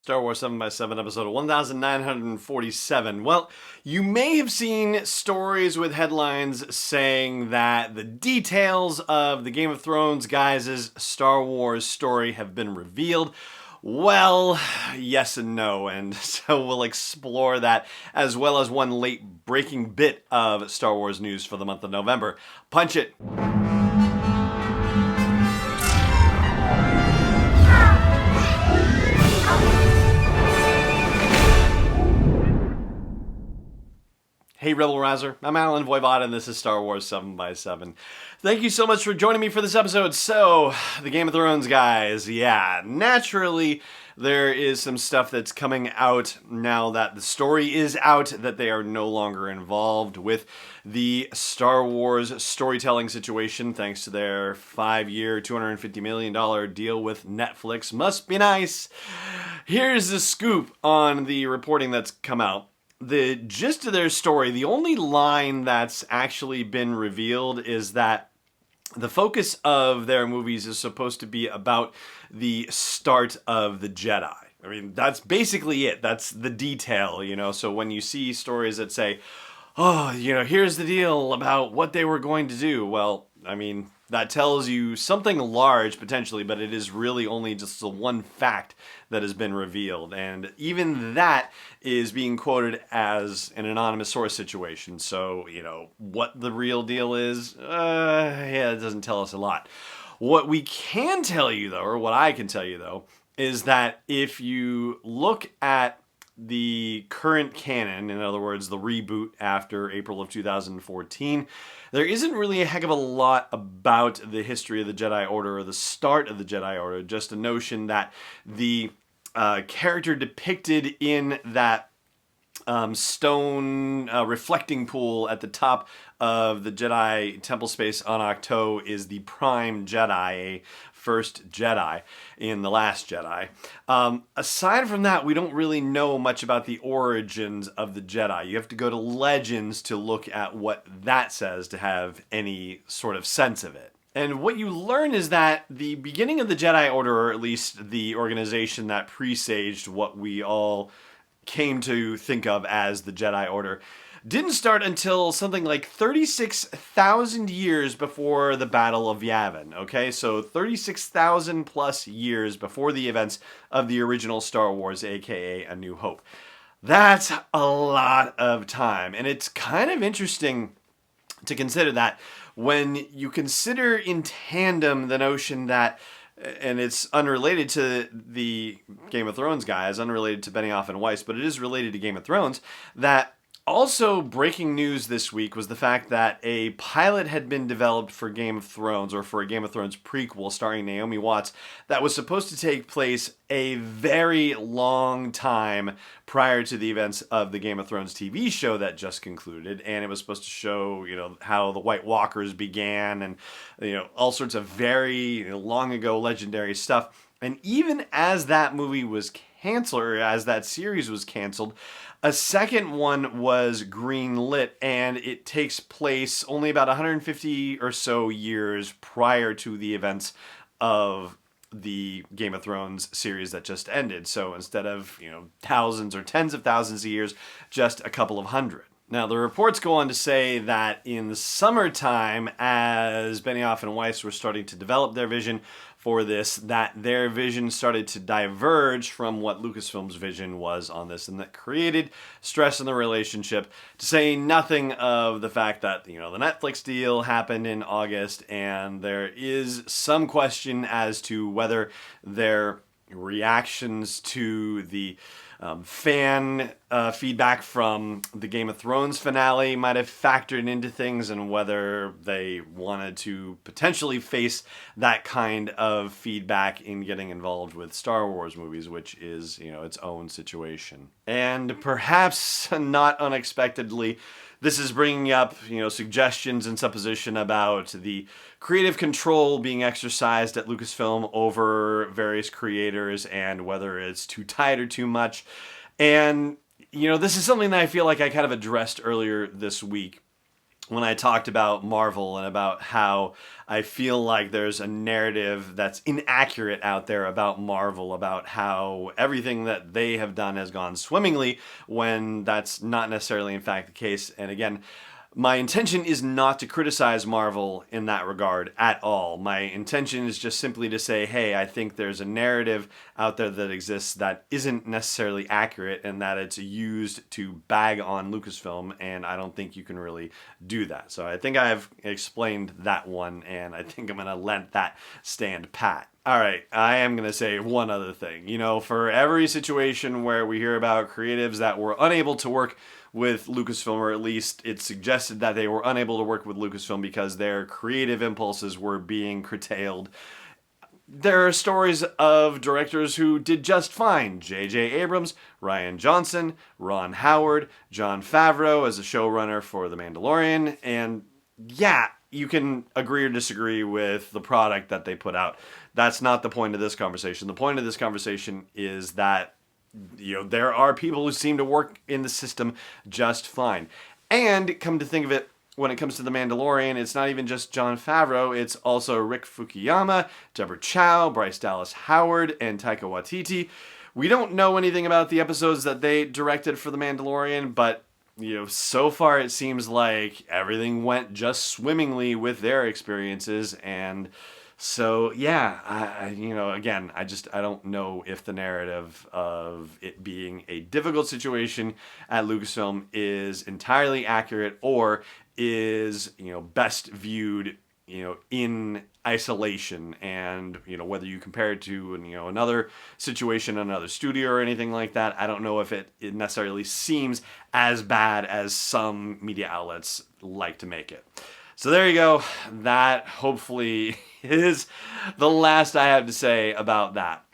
Star Wars 7x7 episode 1947. Well, you may have seen stories with headlines saying that the details of the Game of Thrones guys' Star Wars story have been revealed. Well, yes and no, and so we'll explore that as well as one late breaking bit of Star Wars news for the month of November. Punch it! Hey Rebel Rouser, I'm Alan Voivod and this is Star Wars 7x7. Thank you so much for joining me for this episode. So, the Game of Thrones guys, yeah, naturally there is some stuff that's coming out now that the story is out, that they are no longer involved with the Star Wars storytelling situation thanks to their 5-year, $250 million deal with Netflix. Must be nice. Here's the scoop on the reporting that's come out. The gist of their story, the only line that's actually been revealed is that the focus of their movies is supposed to be about the start of the Jedi. I mean, that's basically it. That's the detail, you know. So when you see stories that say, oh, you know, here's the deal about what they were going to do. Well, I mean, that tells you something large potentially, but it is really only just the one fact that has been revealed. And even that is being quoted as an anonymous source situation. So, you know, what the real deal is, yeah, it doesn't tell us a lot. What we can tell you though, or what I can tell you though, is that if you look at the current canon, in other words, the reboot after April of 2014, there isn't really a heck of a lot about the history of the Jedi Order or the start of the Jedi Order, just a notion that the character depicted in that stone reflecting pool at the top of the Jedi temple space on Ahch-To is the Prime Jedi, a first Jedi in The Last Jedi. Aside from that, we don't really know much about the origins of the Jedi. You have to go to Legends to look at what that says to have any sort of sense of it. And what you learn is that the beginning of the Jedi Order, or at least the organization that presaged what we all came to think of as the Jedi Order, didn't start until something like 36,000 years before the Battle of Yavin, okay? So 36,000 plus years before the events of the original Star Wars, aka A New Hope. That's a lot of time, and it's kind of interesting to consider that when you consider in tandem the notion that, and it's unrelated to the Game of Thrones guys, unrelated to Benioff and Weiss, but it is related to Game of Thrones, that also breaking news this week was the fact that a pilot had been developed for Game of Thrones, or for a Game of Thrones prequel starring Naomi Watts, that was supposed to take place a very long time prior to the events of the Game of Thrones TV show that just concluded, and it was supposed to show, you know, how the White Walkers began and, you know, all sorts of very long ago legendary stuff. And even as that movie was canceled, or as that series was canceled, a second one was greenlit, and it takes place only about 150 or so years prior to the events of the Game of Thrones series that just ended. So instead of, you know, thousands or tens of thousands of years, just a couple of hundred. Now, the reports go on to say that in the summertime, as Benioff and Weiss were starting to develop their vision for this, that their vision started to diverge from what Lucasfilm's vision was on this, and that created stress in the relationship, to say nothing of the fact that, you know, the Netflix deal happened in August, and there is some question as to whether their reactions to the fan feedback from the Game of Thrones finale might have factored into things, and whether they wanted to potentially face that kind of feedback in getting involved with Star Wars movies, which is, you know, its own situation. And perhaps not unexpectedly, this is bringing up, you know, suggestions and supposition about the creative control being exercised at Lucasfilm over various creators and whether it's too tight or too much. And, you know, this is something that I feel like I kind of addressed earlier this week when I talked about Marvel and about how I feel like there's a narrative that's inaccurate out there about Marvel, about how everything that they have done has gone swimmingly, when that's not necessarily in fact the case. And again, my intention is not to criticize Marvel in that regard at all. My intention is just simply to say, hey, I think there's a narrative out there that exists that isn't necessarily accurate and that it's used to bag on Lucasfilm, and I don't think you can really do that. So I think I've explained that one, and I think I'm going to let that stand pat. All right, I am going to say one other thing. You know, for every situation where we hear about creatives that were unable to work with Lucasfilm, or at least it's suggested that they were unable to work with Lucasfilm because their creative impulses were being curtailed, there are stories of directors who did just fine. J.J. Abrams, Rian Johnson, Ron Howard, Jon Favreau as a showrunner for The Mandalorian, and yeah, you can agree or disagree with the product that they put out. That's not the point of this conversation. The point of this conversation is that, you know, there are people who seem to work in the system just fine. And come to think of it, when it comes to The Mandalorian, it's not even just Jon Favreau, it's also Rick Fukuyama, Deborah Chow, Bryce Dallas Howard, and Taika Waititi. We don't know anything about the episodes that they directed for The Mandalorian, but you know, so far it seems like everything went just swimmingly with their experiences, and so yeah, again, I don't know if the narrative of it being a difficult situation at Lucasfilm is entirely accurate or is, you know, best viewed, you know, in isolation, and you know, whether you compare it to, you know, another situation, another studio or anything like that, I don't know if it necessarily seems as bad as some media outlets like to make it. So there you go. That hopefully is the last I have to say about that.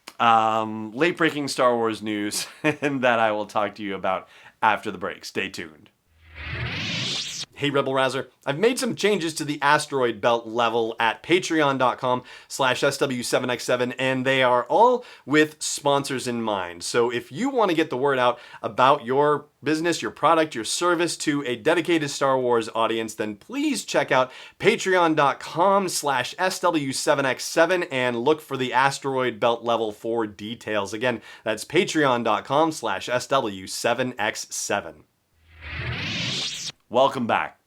Late breaking Star Wars news, and that I will talk to you about after the break. Stay tuned. Hey Rebel Rouser, I've made some changes to the asteroid belt level at patreon.com/SW7X7, and they are all with sponsors in mind. So if you want to get the word out about your business, your product, your service to a dedicated Star Wars audience, then please check out patreon.com/SW7X7 and look for the asteroid belt level for details. Again, that's patreon.com/SW7X7. Welcome back.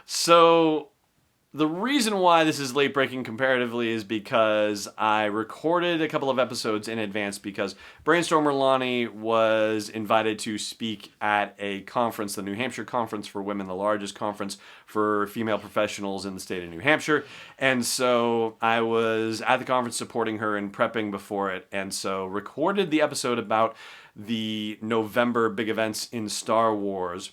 So the reason why this is late breaking comparatively is because I recorded a couple of episodes in advance because Brainstormer Lonnie was invited to speak at a conference, the New Hampshire Conference for Women, the largest conference for female professionals in the state of New Hampshire. And so I was at the conference supporting her and prepping before it, and so recorded the episode about the November big events in Star Wars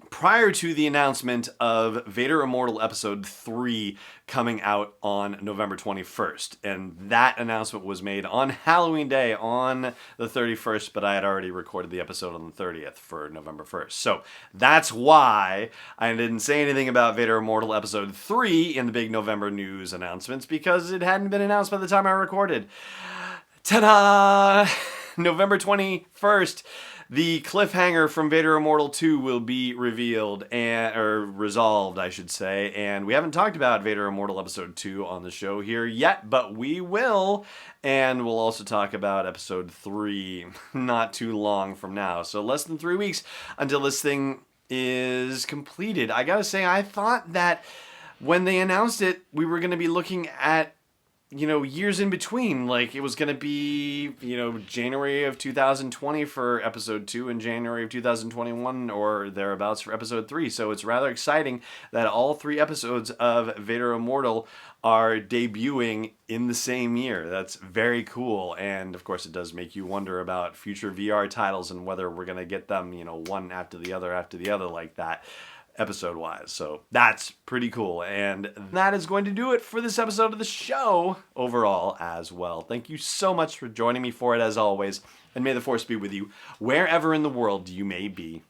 prior to the announcement of Vader Immortal Episode III coming out on November 21st. And that announcement was made on Halloween Day on the 31st, but I had already recorded the episode on the 30th for November 1st. So that's why I didn't say anything about Vader Immortal Episode III in the big November news announcements, because it hadn't been announced by the time I recorded. Ta-da! November 21st. The cliffhanger from Vader Immortal 2 will be revealed, or resolved, I should say. And we haven't talked about Vader Immortal Episode 2 on the show here yet, but we will. And we'll also talk about Episode 3 not too long from now. So less than 3 weeks until this thing is completed. I gotta say, I thought that when they announced it, we were going to be looking at, you know, years in between. Like, it was going to be, you know, January of 2020 for Episode 2 and January of 2021 or thereabouts for Episode 3. So it's rather exciting that all 3 episodes of Vader Immortal are debuting in the same year. That's very cool. And of course, it does make you wonder about future VR titles and whether we're going to get them, you know, one after the other like that, episode-wise. So that's pretty cool. And that is going to do it for this episode of the show overall as well. Thank you so much for joining me for it, as always. And may the Force be with you wherever in the world you may be.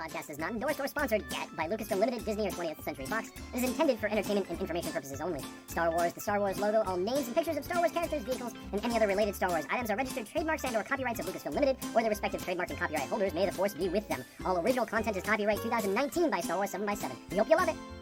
podcast is not endorsed or sponsored yet by Lucasfilm Limited, Disney, or 20th Century Fox. It is intended for entertainment and information purposes only. Star Wars, the Star Wars logo, all names and pictures of Star Wars characters, vehicles, and any other related Star Wars items are registered trademarks and/or copyrights of Lucasfilm Limited or their respective trademark and copyright holders. May the Force be with them. All original content is copyright 2019 by Star Wars 7x7. We hope you love it.